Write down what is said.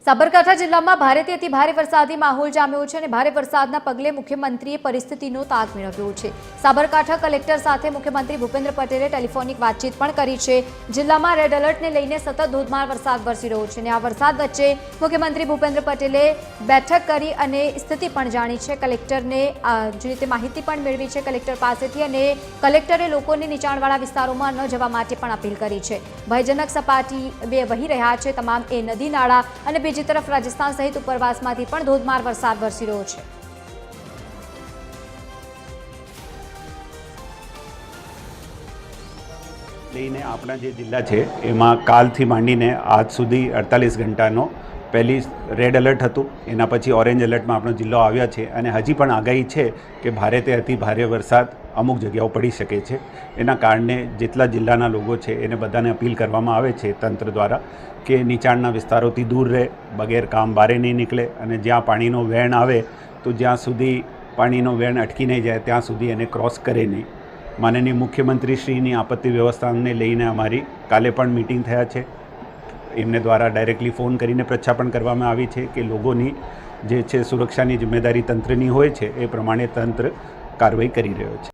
સાબરકાંઠા જિલ્લામાં ભારેથી અતિ ભારે વરસાદી માહોલ જામ્યો છે અને ભારે વરસાદના પગલે મુખ્યમંત્રીએ પરિસ્થિતિનો તાગ મેળવ્યો છે। સાબરકાંઠા કલેક્ટર સાથે મુખ્યમંત્રી ભૂપેન્દ્ર પટેલે ટેલિફોનિક વાતચીત પણ કરી છે। જિલ્લામાં રેડ એલર્ટને લઈને સતત ધોધમાર વરસાદ વરસી રહ્યો છે અને આ વરસાદ વચ્ચે મુખ્યમંત્રી ભૂપેન્દ્ર પટેલે બેઠક કરી અને સ્થિતિ પણ જાણી છે। કલેક્ટરને જે રીતે માહિતી પણ મેળવી છે કલેક્ટર પાસેથી અને કલેક્ટરે લોકોને નીચાણવાળા વિસ્તારોમાં ન જવા માટે પણ અપીલ કરી છે। ભયજનક સપાટી વહી રહ્યા છે તમામ એ નદી નાળા અને બીજી તરફ રાજસ્થાન સહિત ઉપરવાસમાંથી પણ ધોધમાર વરસાદ વરસી રહ્યો છે। લઈને આપણા જે જિલ્લા છે એમાં કાલથી માંડીને આજ સુધી 48 ઘંટાનો પહેલી રેડ એલર્ટ હતું, એના પછી ઓરેન્જ એલર્ટમાં આપણો જિલ્લો આવ્યા છે અને હજી પણ આગાહી છે કે ભારેથી અતિ ભારે વરસાદ અમુક જગ્યાઓ પડી શકે છે। એના કારણે જેટલા જિલ્લાના લોકો છે એને બધાને અપીલ કરવામાં આવે છે તંત્ર દ્વારા કે નીચાણના વિસ્તારોથી દૂર રહે, બગેર કામ બારે નહીં નીકળે અને જ્યાં પાણીનો વહેણ આવે તો જ્યાં સુધી પાણીનો વહેણ અટકી નહીં જાય ત્યાં સુધી એને ક્રોસ કરે નહીં। માનનીય મુખ્યમંત્રીશ્રીની આપત્તિ વ્યવસ્થાને લઈને અમારી કાલે પણ મીટિંગ થયા છે। એમને દ્વારા ડાયરેક્ટલી ફોન કરીને પૃચ્છા પણ કરવામાં આવી છે કે લોકોની જે છે સુરક્ષાની જિમ્મેદારી તંત્રની હોય છે એ પ્રમાણે તંત્ર કાર્યવાહી કરી રહ્યો છે।